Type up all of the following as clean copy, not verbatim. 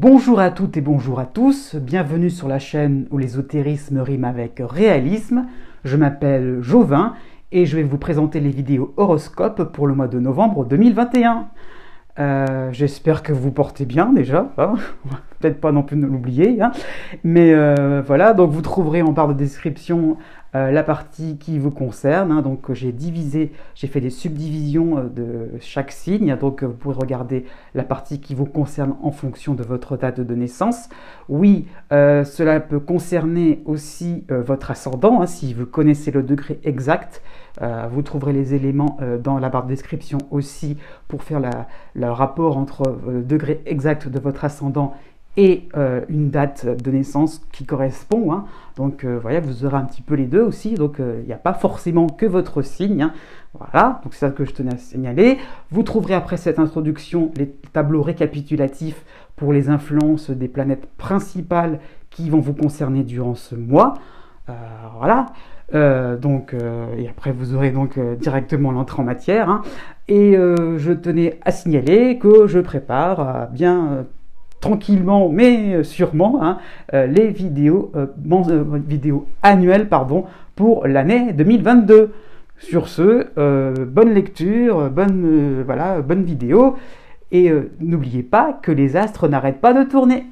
Bonjour à toutes et bonjour à tous, bienvenue sur la chaîne où l'ésotérisme rime avec réalisme. Je m'appelle Jovin et je vais vous présenter les vidéos horoscopes pour le mois de novembre 2021. J'espère que vous portez bien déjà, hein. Peut-être pas non plus de l'oublier, hein. Mais voilà, donc vous trouverez en barre de description la partie qui vous concerne, hein. Donc j'ai fait des subdivisions de chaque signe, donc vous pouvez regarder la partie qui vous concerne en fonction de votre date de naissance. Oui, cela peut concerner aussi votre ascendant, hein, si vous connaissez le degré exact. Vous trouverez les éléments dans la barre de description aussi pour faire le rapport entre le degré exact de votre ascendant et une date de naissance qui correspond, hein. Donc voilà, vous aurez un petit peu les deux aussi, donc il n'y a pas forcément que votre signe, hein. Voilà, donc c'est ça que je tenais à signaler. Vous trouverez après cette introduction les tableaux récapitulatifs pour les influences des planètes principales qui vont vous concerner durant ce mois. Voilà. Et après vous aurez donc directement l'entrée en matière, hein. Et je tenais à signaler que je prépare bien tranquillement mais sûrement, hein, les vidéos annuelles pour l'année 2022. Sur ce, bonne lecture, bonne vidéo, et n'oubliez pas que les astres n'arrêtent pas de tourner.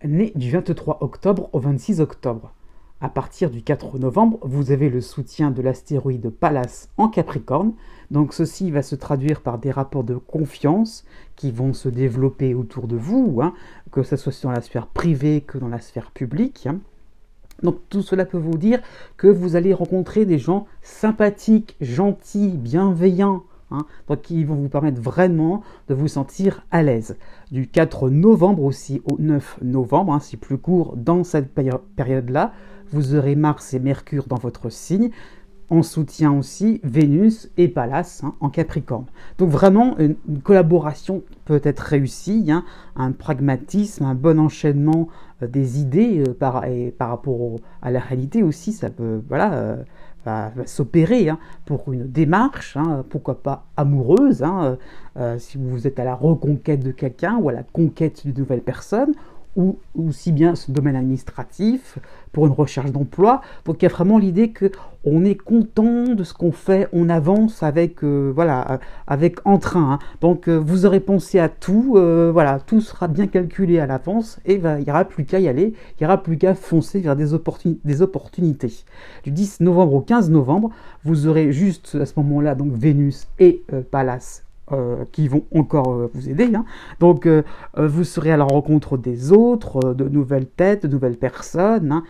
Né du 23 octobre au 26 octobre. À partir du 4 novembre, vous avez le soutien de l'astéroïde Pallas en Capricorne. Donc ceci va se traduire par des rapports de confiance qui vont se développer autour de vous, hein, que ce soit dans la sphère privée que dans la sphère publique, hein. Donc tout cela peut vous dire que vous allez rencontrer des gens sympathiques, gentils, bienveillants, hein, donc qui vont vous permettre vraiment de vous sentir à l'aise. Du 4 novembre aussi au 9 novembre, hein, c'est plus court dans cette période-là, vous aurez Mars et Mercure dans votre signe, en soutien aussi Vénus et Pallas, hein, en Capricorne. Donc vraiment une collaboration peut être réussie, hein, un pragmatisme, un bon enchaînement des idées par rapport à la réalité aussi, ça peut va s'opérer, hein, pour une démarche, hein, pourquoi pas amoureuse, hein, si vous êtes à la reconquête de quelqu'un ou à la conquête d'une nouvelle personne, ou aussi bien ce domaine administratif, pour une recherche d'emploi. Donc il y a vraiment l'idée qu'on est content de ce qu'on fait, on avance avec entrain, hein. Donc vous aurez pensé à tout, tout sera bien calculé à l'avance, et il n'y aura plus qu'à y aller, il n'y aura plus qu'à foncer vers des opportunités. Du 10 novembre au 15 novembre, vous aurez juste à ce moment-là donc Vénus et Pallas qui vont encore vous aider, hein. Donc vous serez à la rencontre des autres, de nouvelles têtes, de nouvelles personnes, hein.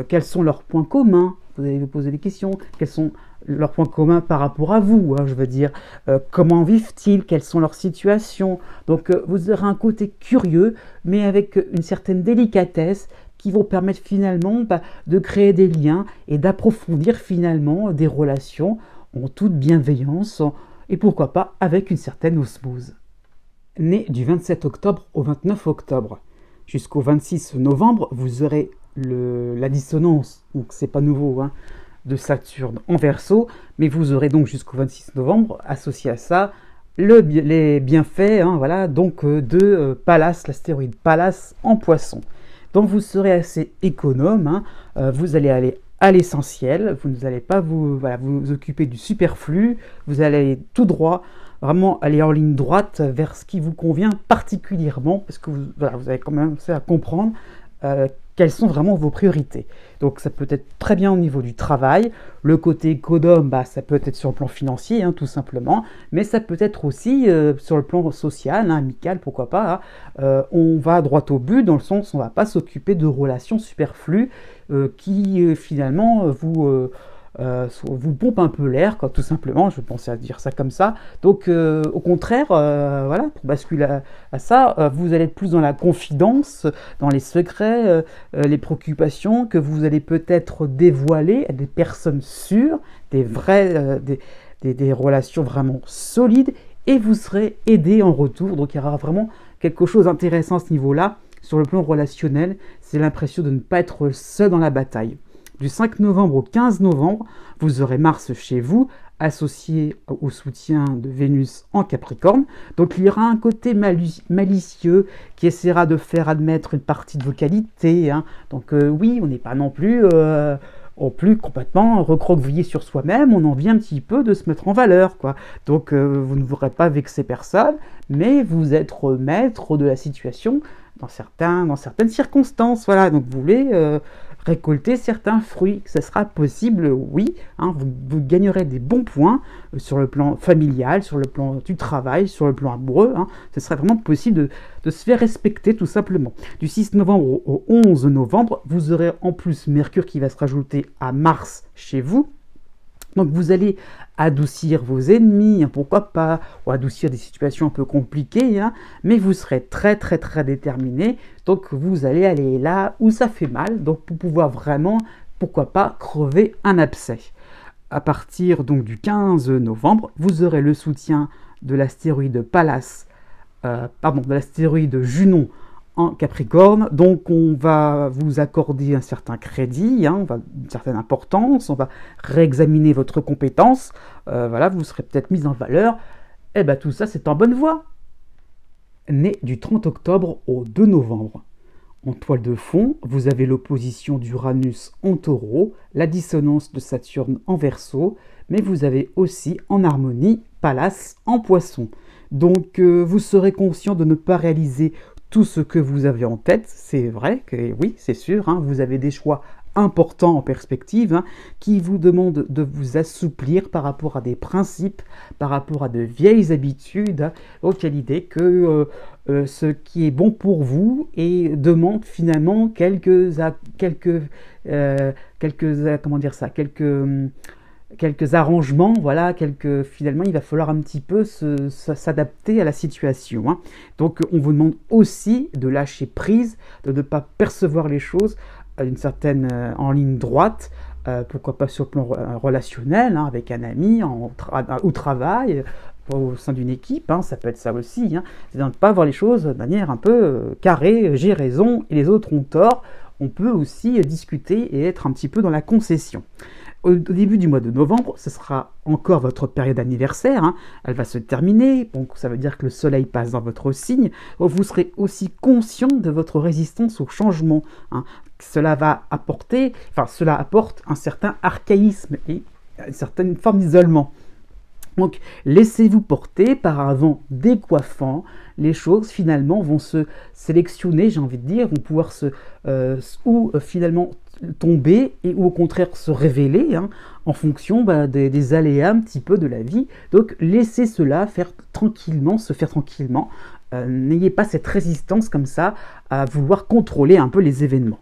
Quels sont leurs points communs? Vous allez vous poser des questions. Quels sont leurs points communs par rapport à vous, hein, je veux dire, comment vivent-ils? Quelles sont leurs situations? Donc vous aurez un côté curieux, mais avec une certaine délicatesse qui vont permettre finalement de créer des liens et d'approfondir finalement des relations en toute bienveillance, et pourquoi pas avec une certaine osmose. Né du 27 octobre au 29 octobre, jusqu'au 26 novembre, vous aurez la dissonance, donc c'est pas nouveau, hein, de Saturne en Verseau, mais vous aurez donc jusqu'au 26 novembre, associé à ça, les bienfaits, hein, voilà, donc de Pallas, l'astéroïde Pallas en Poisson. Donc vous serez assez économe, hein, vous allez aller à l'essentiel, vous n'allez pas vous occuper du superflu, vous allez aller tout droit, vraiment aller en ligne droite vers ce qui vous convient particulièrement, parce que vous avez commencé à comprendre quelles sont vraiment vos priorités. Donc ça peut être très bien au niveau du travail, le côté économe, ça peut être sur le plan financier, hein, tout simplement, mais ça peut être aussi sur le plan social, hein, amical, pourquoi pas, hein. On va droit au but, dans le sens où on ne va pas s'occuper de relations superflues qui finalement vous pompe un peu l'air, quoi, tout simplement, je pensais à dire ça comme ça. Donc au contraire, voilà, pour basculer à ça, vous allez être plus dans la confidence, dans les secrets, les préoccupations que vous allez peut-être dévoiler à des personnes sûres, des vrais, des relations vraiment solides, et vous serez aidé en retour. Donc il y aura vraiment quelque chose d'intéressant à ce niveau-là. Sur le plan relationnel, c'est l'impression de ne pas être seul dans la bataille. Du 5 novembre au 15 novembre, vous aurez Mars chez vous, associé au soutien de Vénus en Capricorne. Donc il y aura un côté malicieux qui essaiera de faire admettre une partie de vos qualités. Hein. Donc oui, on n'est pas non plus complètement recroquevillé sur soi-même, on a envie un petit peu de se mettre en valeur, quoi. Donc vous ne voudrez pas vexer personne, mais vous êtes maître de la situation dans certaines circonstances. Voilà, donc vous voulez récolter certains fruits. Ça sera possible, oui. Hein, vous gagnerez des bons points sur le plan familial, sur le plan du travail, sur le plan amoureux. Hein. Ce serait vraiment possible de se faire respecter, tout simplement. Du 6 novembre au 11 novembre, vous aurez en plus Mercure qui va se rajouter à Mars chez vous. Donc vous allez adoucir vos ennemis, hein, pourquoi pas, ou adoucir des situations un peu compliquées, hein, mais vous serez très très très déterminé, donc vous allez aller là où ça fait mal, donc pour pouvoir vraiment, pourquoi pas, crever un abcès. À partir donc du 15 novembre, vous aurez le soutien de l'astéroïde de l'astéroïde Junon en Capricorne, donc on va vous accorder un certain crédit, hein, une certaine importance, on va réexaminer votre compétence, voilà, vous serez peut-être mis en valeur, et bien tout ça c'est en bonne voie. Né du 30 octobre au 2 novembre. En toile de fond, vous avez l'opposition d'Uranus en Taureau, la dissonance de Saturne en Verseau, mais vous avez aussi en harmonie Pallas en Poisson. Donc vous serez conscient de ne pas réaliser tout ce que vous avez en tête, c'est vrai que oui, c'est sûr, hein, vous avez des choix importants en perspective, hein, qui vous demandent de vous assouplir par rapport à des principes, par rapport à de vieilles habitudes, hein. Donc il y a l'idée que ce qui est bon pour vous et demande finalement quelques arrangements, voilà, finalement il va falloir un petit peu s'adapter à la situation. Hein. Donc on vous demande aussi de lâcher prise, de ne pas percevoir les choses en ligne droite, pourquoi pas sur le plan relationnel, hein, avec un ami, au travail, au sein d'une équipe, hein, ça peut être ça aussi. Hein. C'est de ne pas voir les choses de manière un peu carrée, j'ai raison et les autres ont tort. On peut aussi discuter et être un petit peu dans la concession. Au début du mois de novembre, ce sera encore votre période anniversaire, hein. Elle va se terminer, donc ça veut dire que le soleil passe dans votre signe. Vous serez aussi conscient de votre résistance au changement, hein. Cela apporte un certain archaïsme et une certaine forme d'isolement. Donc, laissez-vous porter par un vent décoiffant. Les choses, finalement, vont se sélectionner, j'ai envie de dire, vont pouvoir finalement tomber ou au contraire se révéler, hein, en fonction des aléas un petit peu de la vie. Donc, laissez cela se faire tranquillement. N'ayez pas cette résistance comme ça à vouloir contrôler un peu les événements.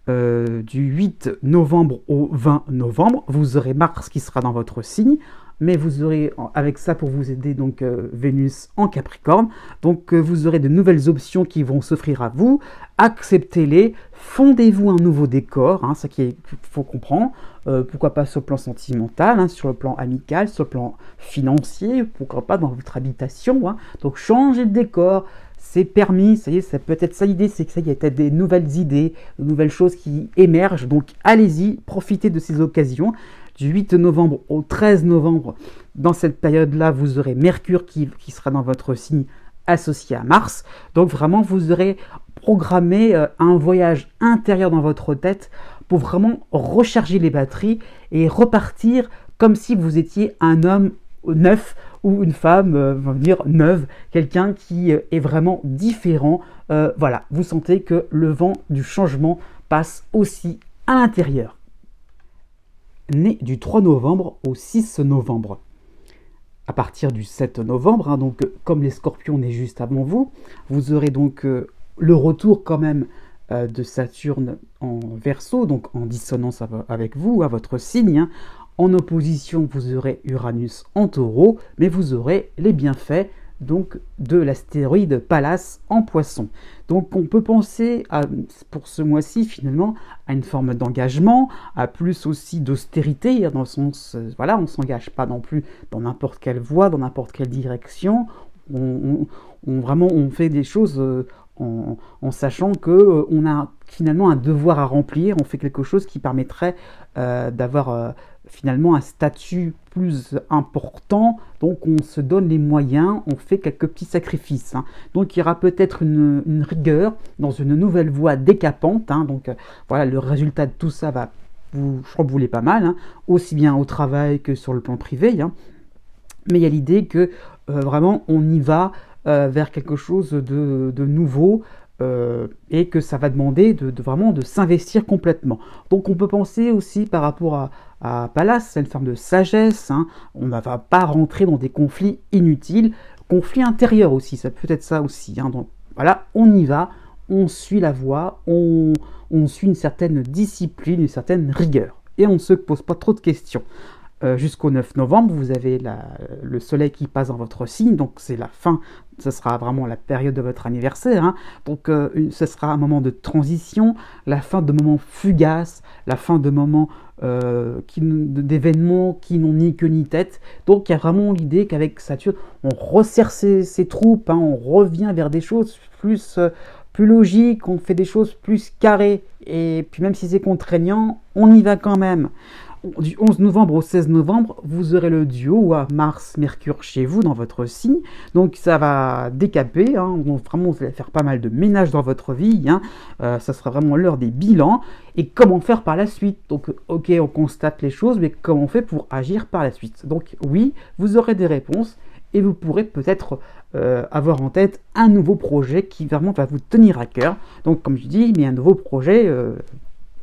Du 8 novembre au 20 novembre, vous aurez Mars qui sera dans votre signe, mais vous aurez, avec ça pour vous aider, donc Vénus en Capricorne. Donc vous aurez de nouvelles options qui vont s'offrir à vous. Acceptez-les, fondez-vous un nouveau décor, hein, ce qu'il faut comprendre. Pourquoi pas sur le plan sentimental, hein, sur le plan amical, sur le plan financier, pourquoi pas dans votre habitation. Hein. Donc changez de décor. C'est permis, ça y est, ça peut être ça l'idée, c'est que ça y est, il y a peut-être des nouvelles idées, de nouvelles choses qui émergent, donc allez-y, profitez de ces occasions. Du 8 novembre au 13 novembre, dans cette période-là, vous aurez Mercure qui sera dans votre signe associé à Mars, donc vraiment vous aurez programmé un voyage intérieur dans votre tête pour vraiment recharger les batteries et repartir comme si vous étiez un homme neuf ou une femme, on va dire neuve, quelqu'un qui est vraiment différent. Voilà, vous sentez que le vent du changement passe aussi à l'intérieur. Né du 3 novembre au 6 novembre. À partir du 7 novembre, hein, donc comme les scorpions nés juste avant vous, vous aurez donc le retour quand même de Saturne en Verseau, donc en dissonance avec vous, à votre signe, hein, En opposition, vous aurez Uranus en Taureau, mais vous aurez les bienfaits donc de l'astéroïde Pallas en Poisson. Donc on peut penser pour ce mois-ci finalement à une forme d'engagement, à plus aussi d'austérité, dans le sens, voilà, on ne s'engage pas non plus dans n'importe quelle voie, dans n'importe quelle direction. Vraiment on fait des choses en sachant qu'on a finalement un devoir à remplir, on fait quelque chose qui permettrait d'avoir finalement un statut plus important, donc on se donne les moyens, on fait quelques petits sacrifices. Donc il y aura peut-être une rigueur dans une nouvelle voie décapante, donc voilà, le résultat de tout ça va vous chambouler pas mal, aussi bien au travail que sur le plan privé, mais il y a l'idée que vraiment on y va vers quelque chose de nouveau, et que ça va demander vraiment de s'investir complètement. Donc on peut penser aussi par rapport à Pallas, c'est une forme de sagesse, on ne va pas rentrer dans des conflits inutiles, conflits intérieurs aussi, ça peut être ça aussi. Donc voilà, on y va, on suit la voie, on suit une certaine discipline, une certaine rigueur, et on ne se pose pas trop de questions. Jusqu'au 9 novembre, vous avez le soleil qui passe dans votre signe, donc c'est la fin, ce sera vraiment la période de votre anniversaire, donc ce sera un moment de transition, la fin de moments fugaces, la fin de moments d'événements qui n'ont ni queue ni tête. Donc il y a vraiment l'idée qu'avec Saturne, on resserre ses troupes, on revient vers des choses plus logiques, on fait des choses plus carrées, et puis même si c'est contraignant, on y va quand même. Du 11 novembre au 16 novembre, vous aurez le duo à Mars-Mercure chez vous dans votre signe. Donc ça va décaper, vraiment vous allez faire pas mal de ménage dans votre vie. Ça sera vraiment l'heure des bilans. Et comment faire par la suite? Donc ok, on constate les choses, mais comment on fait pour agir par la suite? Donc oui, vous aurez des réponses et vous pourrez peut-être avoir en tête un nouveau projet qui vraiment va vous tenir à cœur. Donc comme je dis, mais un nouveau projet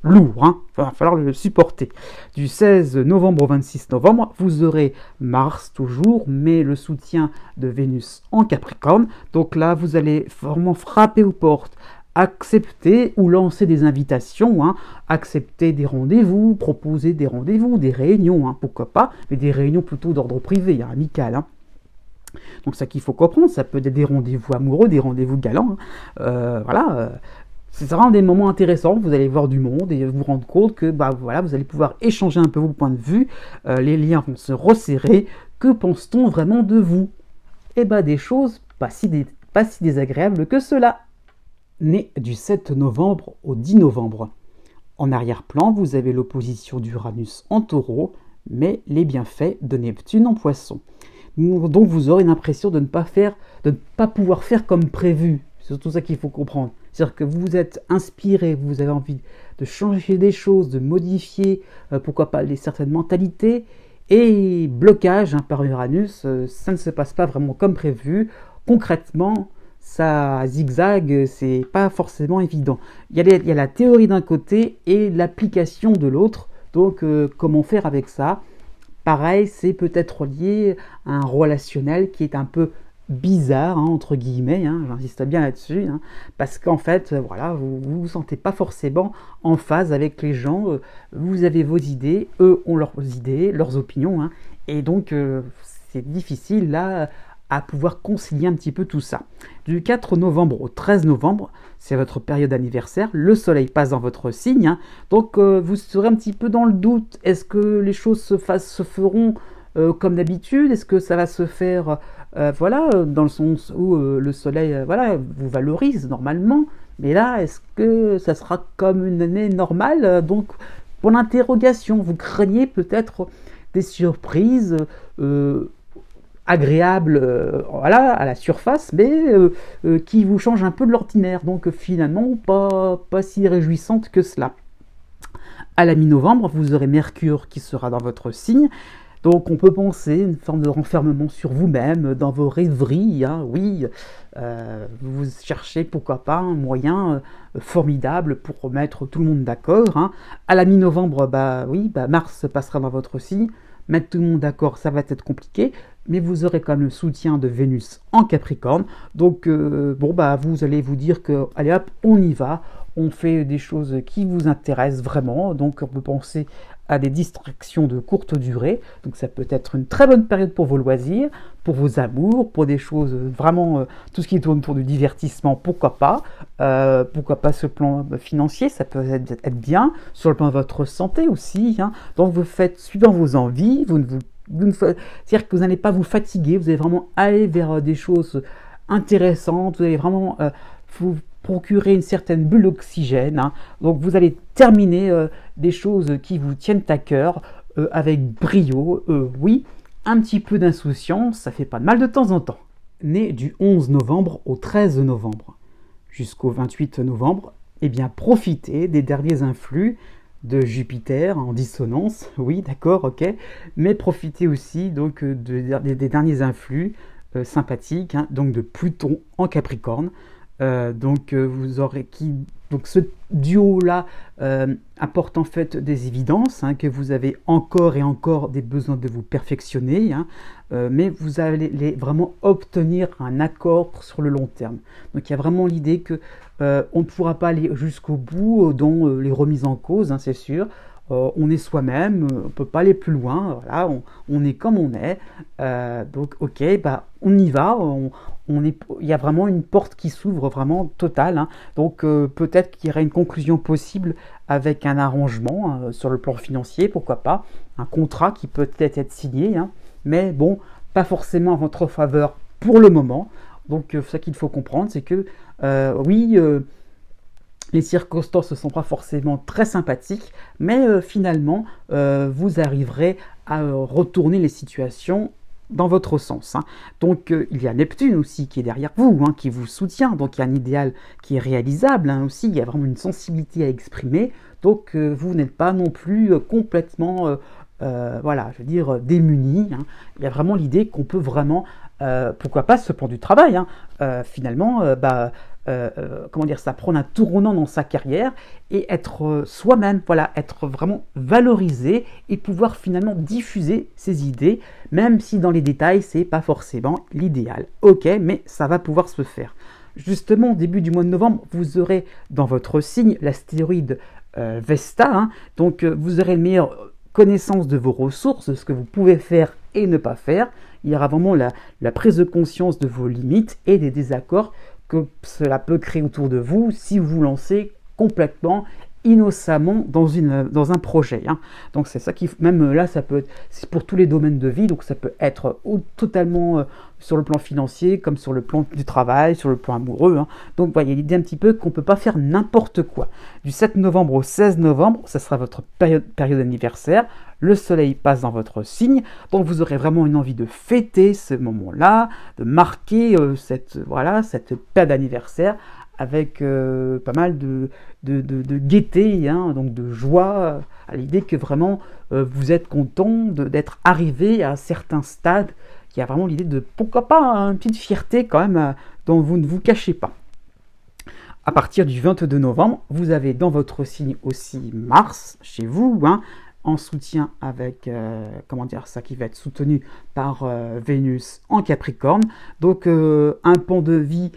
lourd, il va falloir le supporter. Du 16 novembre au 26 novembre, vous aurez Mars toujours, mais le soutien de Vénus en Capricorne. Donc là, vous allez vraiment frapper aux portes, accepter ou lancer des invitations, accepter des rendez-vous, proposer des rendez-vous, des réunions, pourquoi pas, mais des réunions plutôt d'ordre privé, amical. Donc ça qu'il faut comprendre, ça peut être des rendez-vous amoureux, des rendez-vous galants, voilà. C'est vraiment des moments intéressants, vous allez voir du monde et vous rendre compte que voilà, vous allez pouvoir échanger un peu vos points de vue, les liens vont se resserrer. Que pense-t-on vraiment de vous? Des choses pas si désagréables que cela. Né du 7 novembre au 10 novembre. En arrière-plan, vous avez l'opposition d'Uranus en Taureau, mais les bienfaits de Neptune en Poisson. Donc vous aurez l'impression de ne pas pouvoir faire comme prévu. C'est surtout ça qu'il faut comprendre. C'est-à-dire que vous êtes inspiré, vous avez envie de changer des choses, de modifier, pourquoi pas, certaines mentalités, et blocage par Uranus, ça ne se passe pas vraiment comme prévu. Concrètement, ça zigzague, c'est pas forcément évident. Il y a la théorie d'un côté et l'application de l'autre, donc comment faire avec ça? Pareil, c'est peut-être lié à un relationnel qui est un peu bizarre, entre guillemets, j'insiste bien là-dessus, parce qu'en fait, voilà, vous vous sentez pas forcément en phase avec les gens, vous avez vos idées, eux ont leurs idées, leurs opinions, et donc c'est difficile là à pouvoir concilier un petit peu tout ça. Du 4 novembre au 13 novembre, c'est votre période anniversaire, le soleil passe dans votre signe, donc vous serez un petit peu dans le doute, est-ce que les choses se feront comme d'habitude, est-ce que ça va se faire dans le sens où le soleil vous valorise normalement, mais là, est-ce que ça sera comme une année normale? Donc, pour l'interrogation, vous craignez peut-être des surprises agréables à la surface, mais qui vous changent un peu de l'ordinaire, donc finalement pas si réjouissantes que cela. À la mi-novembre, vous aurez Mercure qui sera dans votre signe. Donc on peut penser une forme de renfermement sur vous-même, dans vos rêveries, oui, vous cherchez pourquoi pas un moyen formidable pour mettre tout le monde d'accord. À la mi-novembre, Mars passera dans votre signe, mettre tout le monde d'accord, ça va être compliqué, mais vous aurez quand même le soutien de Vénus en Capricorne, donc vous allez vous dire que, allez hop, on y va, on fait des choses qui vous intéressent vraiment, donc on peut penser à des distractions de courte durée. Donc ça peut être une très bonne période pour vos loisirs, pour vos amours, pour des choses vraiment, tout ce qui tourne autour du divertissement, pourquoi pas. Sur le plan financier, ça peut être bien. Sur le plan de votre santé aussi. Hein. Donc vous faites suivant vos envies, c'est-à-dire que vous n'allez pas vous fatiguer, vous allez vraiment aller vers des choses intéressantes, vous allez vraiment vous procurer une certaine bulle d'oxygène. Hein. Donc vous allez terminer des choses qui vous tiennent à cœur avec brio. Oui, un petit peu d'insouciance, ça fait pas de mal de temps en temps. Né du 11 novembre au 13 novembre jusqu'au 28 novembre, eh bien profitez des derniers influx de Jupiter en dissonance, oui d'accord, ok, mais profitez aussi donc des derniers influx sympathiques, hein, donc de Pluton en Capricorne. Vous aurez donc ce duo-là apporte en fait des évidences, hein, que vous avez encore et encore des besoins de vous perfectionner, hein, mais vous allez vraiment obtenir un accord sur le long terme. Donc il y a vraiment l'idée que on ne pourra pas aller jusqu'au bout dans les remises en cause, hein, c'est sûr. On est soi-même, on ne peut pas aller plus loin, voilà, on est comme on est. Donc ok, bah, on y va, il y a vraiment une porte qui s'ouvre vraiment totale. Hein. Donc peut-être qu'il y aura une conclusion possible avec un arrangement sur le plan financier, pourquoi pas, un contrat qui peut peut-être être signé, hein, mais bon, pas forcément à votre faveur pour le moment. Donc ce qu'il faut comprendre, c'est que les circonstances ne sont pas forcément très sympathiques, mais finalement, vous arriverez à retourner les situations dans votre sens. Hein. Donc, il y a Neptune aussi qui est derrière vous, hein, qui vous soutient. Donc, il y a un idéal qui est réalisable, hein, aussi. Il y a vraiment une sensibilité à exprimer. Donc, vous n'êtes pas non plus complètement, démuni. Hein. Il y a vraiment l'idée qu'on peut vraiment, pourquoi pas, se prendre du travail. Hein. Prendre un tournant dans sa carrière et être soi-même, voilà, être vraiment valorisé et pouvoir finalement diffuser ses idées, même si dans les détails, c'est pas forcément l'idéal. Ok, mais ça va pouvoir se faire. Justement, au début du mois de novembre, vous aurez dans votre signe l'astéroïde Vesta, hein, donc vous aurez une meilleure connaissance de vos ressources, de ce que vous pouvez faire et ne pas faire. Il y aura vraiment la prise de conscience de vos limites et des désaccords que cela peut créer autour de vous si vous vous lancez complètement innocemment dans un projet. Hein. Donc c'est ça qui, même là, ça peut être, c'est pour tous les domaines de vie, donc ça peut être totalement sur le plan financier, comme sur le plan du travail, sur le plan amoureux. Hein. Donc voilà, il y a l'idée un petit peu qu'on ne peut pas faire n'importe quoi. Du 7 novembre au 16 novembre, ça sera votre période anniversaire. Le soleil passe dans votre signe, donc vous aurez vraiment une envie de fêter ce moment-là, de marquer cette période d'anniversaire avec pas mal de gaieté, hein, donc de joie, à l'idée que vraiment vous êtes content d'être arrivé à un certain stade. Il y a vraiment l'idée de, pourquoi pas, une petite fierté quand même dont vous ne vous cachez pas. À partir du 22 novembre, vous avez dans votre signe aussi Mars, chez vous, hein, en soutien avec, qui va être soutenu par Vénus en Capricorne. Donc un pan de vie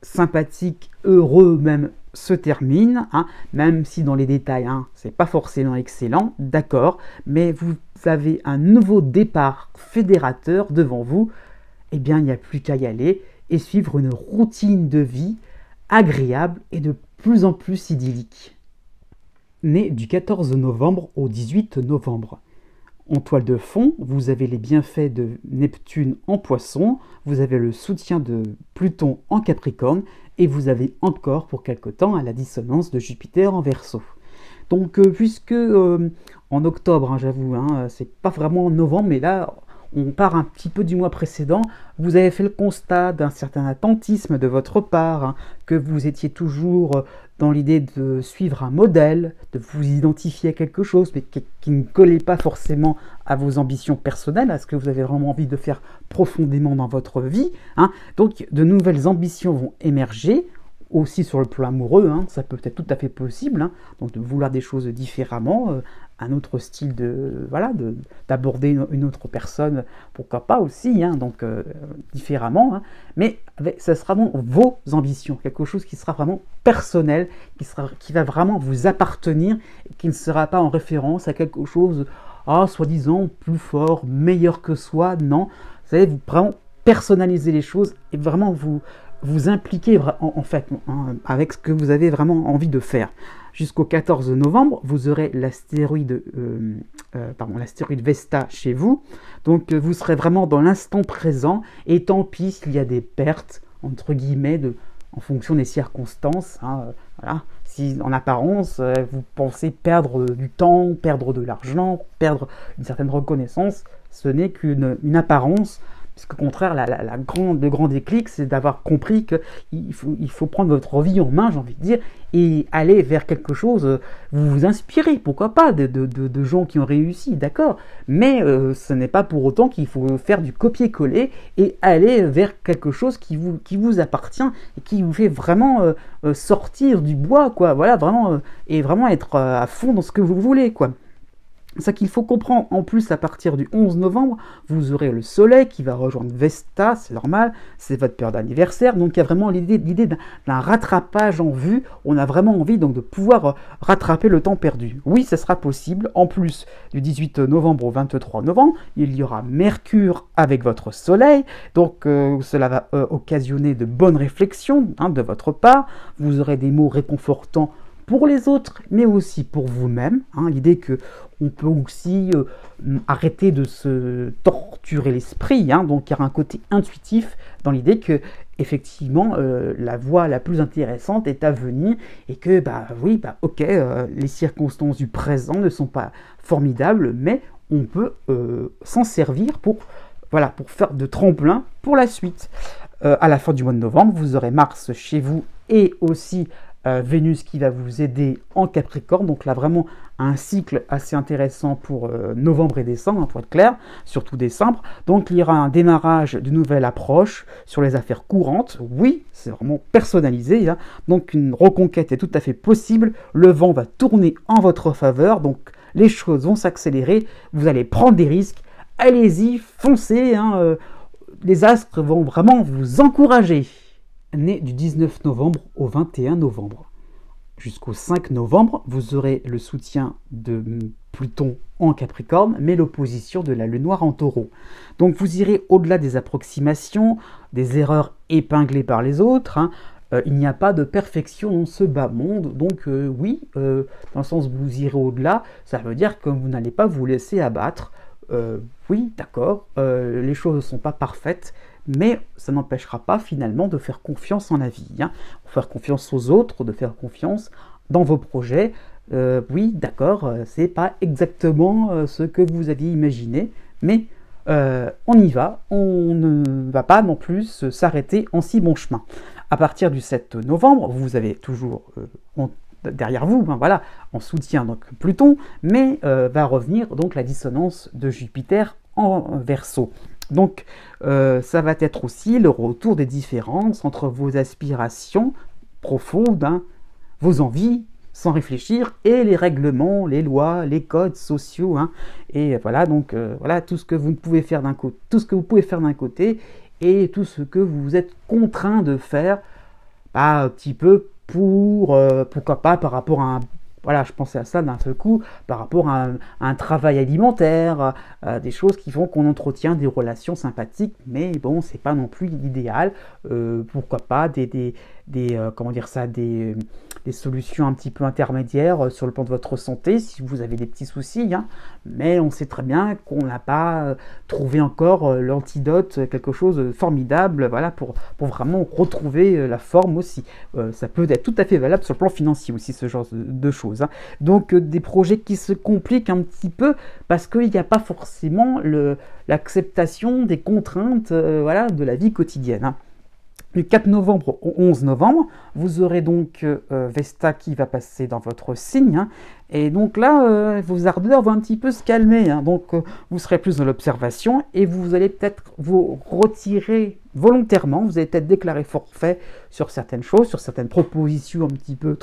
sympathique, heureux même, se termine, hein, même si dans les détails, hein, c'est pas forcément excellent, d'accord, mais vous avez un nouveau départ fédérateur devant vous. Eh bien, il n'y a plus qu'à y aller et suivre une routine de vie agréable et de plus en plus idyllique. Né du 14 novembre au 18 novembre. En toile de fond, vous avez les bienfaits de Neptune en Poisson, vous avez le soutien de Pluton en Capricorne, et vous avez encore pour quelque temps la dissonance de Jupiter en Verseau. Donc, puisque en octobre, hein, j'avoue, hein, c'est pas vraiment en novembre, mais là, on part un petit peu du mois précédent, vous avez fait le constat d'un certain attentisme de votre part, hein, que vous étiez toujours dans l'idée de suivre un modèle, de vous identifier à quelque chose, mais qui ne collait pas forcément à vos ambitions personnelles, à ce que vous avez vraiment envie de faire profondément dans votre vie. Hein. Donc, de nouvelles ambitions vont émerger, aussi sur le plan amoureux, hein, ça peut être tout à fait possible, hein, donc de vouloir des choses différemment, un autre style voilà, d'aborder une autre personne, pourquoi pas aussi, hein, donc différemment, hein, mais ça sera vraiment vos ambitions, quelque chose qui sera vraiment personnel, qui va vraiment vous appartenir, et qui ne sera pas en référence à quelque chose, soi-disant plus fort, meilleur que soi. Non, vous allez vraiment personnaliser les choses et vraiment vous impliquer en fait avec ce que vous avez vraiment envie de faire. Jusqu'au 14 novembre, vous aurez l'astéroïde Vesta chez vous. Donc vous serez vraiment dans l'instant présent, et tant pis s'il y a des pertes, entre guillemets, en fonction des circonstances. Hein, voilà. Si en apparence, vous pensez perdre du temps, perdre de l'argent, perdre une certaine reconnaissance, ce n'est qu'une apparence. Parce qu'au contraire, le grand déclic, c'est d'avoir compris qu'il faut prendre votre vie en main, j'ai envie de dire, et aller vers quelque chose. Vous vous inspirez, pourquoi pas, de gens qui ont réussi, d'accord, mais ce n'est pas pour autant qu'il faut faire du copier-coller et aller vers quelque chose qui vous appartient et qui vous fait vraiment sortir du bois, quoi. Voilà, vraiment, et vraiment être à fond dans ce que vous voulez, quoi. C'est ça qu'il faut comprendre. En plus, à partir du 11 novembre, vous aurez le soleil qui va rejoindre Vesta, c'est normal, c'est votre période d'anniversaire, donc il y a vraiment l'idée d'un rattrapage en vue. On a vraiment envie donc de pouvoir rattraper le temps perdu. Oui, ça sera possible. En plus, du 18 novembre au 23 novembre, il y aura Mercure avec votre soleil, donc cela va occasionner de bonnes réflexions, hein, de votre part. Vous aurez des mots réconfortants pour les autres, mais aussi pour vous-même. Hein, l'idée que on peut aussi arrêter de se torturer l'esprit. Hein, donc il y aura un côté intuitif dans l'idée que effectivement la voie la plus intéressante est à venir, et que les circonstances du présent ne sont pas formidables, mais on peut s'en servir pour faire de tremplin pour la suite. À la fin du mois de novembre, vous aurez Mars chez vous et aussi Vénus qui va vous aider en Capricorne, donc là vraiment un cycle assez intéressant pour novembre et décembre, hein, pour être clair, surtout décembre. Donc il y aura un démarrage d'une nouvelle approche sur les affaires courantes, oui, c'est vraiment personnalisé, hein. Donc une reconquête est tout à fait possible, le vent va tourner en votre faveur, donc les choses vont s'accélérer, vous allez prendre des risques, allez-y, foncez, hein, les astres vont vraiment vous encourager. Né du 19 novembre au 21 novembre. Jusqu'au 5 novembre, vous aurez le soutien de Pluton en Capricorne, mais l'opposition de la Lune noire en Taureau. Donc vous irez au-delà des approximations, des erreurs épinglées par les autres. Hein. Il n'y a pas de perfection dans ce bas monde, donc oui, dans le sens où vous irez au-delà, ça veut dire que vous n'allez pas vous laisser abattre. Oui, d'accord, les choses ne sont pas parfaites, mais ça n'empêchera pas finalement de faire confiance en la vie, hein. Faire confiance aux autres, de faire confiance dans vos projets. Oui, d'accord, c'est pas exactement ce que vous aviez imaginé, mais on y va, on ne va pas non plus s'arrêter en si bon chemin. À partir du 7 novembre, vous avez toujours derrière vous, hein, voilà, en soutien donc Pluton, mais va revenir donc la dissonance de Jupiter en Verseau. Donc ça va être aussi le retour des différences entre vos aspirations profondes, hein, vos envies sans réfléchir, et les règlements, les lois, les codes sociaux, hein, et voilà, donc voilà tout ce que vous pouvez faire d'un côté, tout ce que vous pouvez faire d'un côté, et tout ce que vous êtes contraint de faire, un petit peu pour pourquoi pas par rapport à un... Voilà, je pensais à ça d'un seul coup, par rapport à un travail alimentaire, des choses qui font qu'on entretient des relations sympathiques, mais bon, c'est pas non plus l'idéal. Pourquoi pas des solutions un petit peu intermédiaires sur le plan de votre santé, si vous avez des petits soucis, hein. Mais on sait très bien qu'on n'a pas trouvé encore l'antidote, quelque chose de formidable, voilà, pour vraiment retrouver la forme aussi. Ça peut être tout à fait valable sur le plan financier aussi, ce genre de choses, hein. Donc des projets qui se compliquent un petit peu parce qu'il n'y a pas forcément l'acceptation des contraintes, voilà, de la vie quotidienne, hein. du 4 novembre au 11 novembre, vous aurez donc Vesta qui va passer dans votre signe, hein, et donc là, vos ardeurs vont un petit peu se calmer, hein, donc vous serez plus dans l'observation, et vous allez peut-être vous retirer volontairement, vous allez peut-être déclarer forfait sur certaines choses, sur certaines propositions un petit peu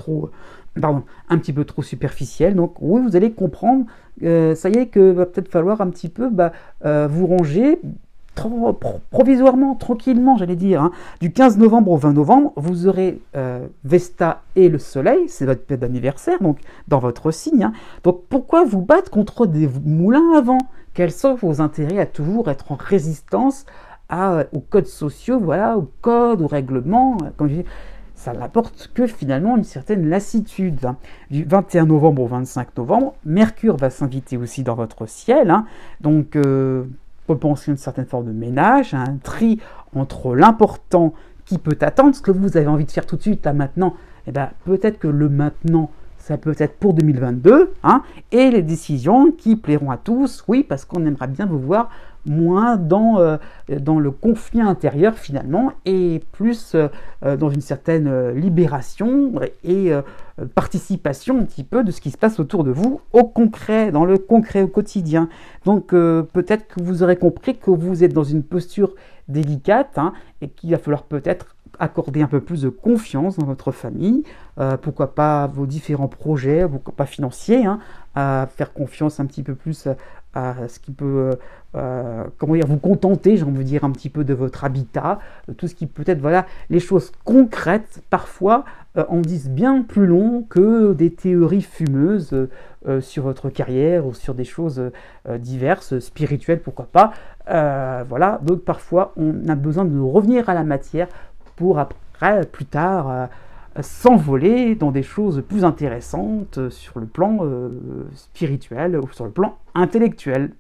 trop superficielles, donc oui, vous allez comprendre, ça y est, que va peut-être falloir un petit peu vous ranger, provisoirement, tranquillement, j'allais dire, hein. Du 15 novembre au 20 novembre, vous aurez Vesta et le Soleil, c'est votre fête d'anniversaire, donc dans votre signe, hein. Donc pourquoi vous battre contre des moulins à vent? Quels sont vos intérêts à toujours être en résistance aux codes sociaux, voilà, aux codes, aux règlements, comme je dis, ça n'apporte que finalement une certaine lassitude, hein. Du 21 novembre au 25 novembre, Mercure va s'inviter aussi dans votre ciel, hein. Donc repenser une certaine forme de ménage, un tri entre l'important qui peut attendre, ce que vous avez envie de faire tout de suite, là maintenant, et ben, peut-être que le maintenant, ça peut être pour 2022, hein, et les décisions qui plairont à tous, oui, parce qu'on aimerait bien vous voir moins dans le conflit intérieur finalement, et plus dans une certaine libération et participation un petit peu de ce qui se passe autour de vous, au concret, dans le concret au quotidien. Donc peut-être que vous aurez compris que vous êtes dans une posture délicate, hein, et qu'il va falloir peut-être accorder un peu plus de confiance dans votre famille, pourquoi pas vos différents projets, pourquoi pas financiers, hein, à faire confiance un petit peu plus à ce qui peut comment dire, vous contenter, j'ai envie de dire, un petit peu de votre habitat, tout ce qui peut être, voilà, les choses concrètes, parfois, en disent bien plus long que des théories fumeuses sur votre carrière ou sur des choses diverses, spirituelles, pourquoi pas. Voilà, donc parfois, on a besoin de revenir à la matière pour après, plus tard, s'envoler dans des choses plus intéressantes sur le plan spirituel ou sur le plan intellectuel.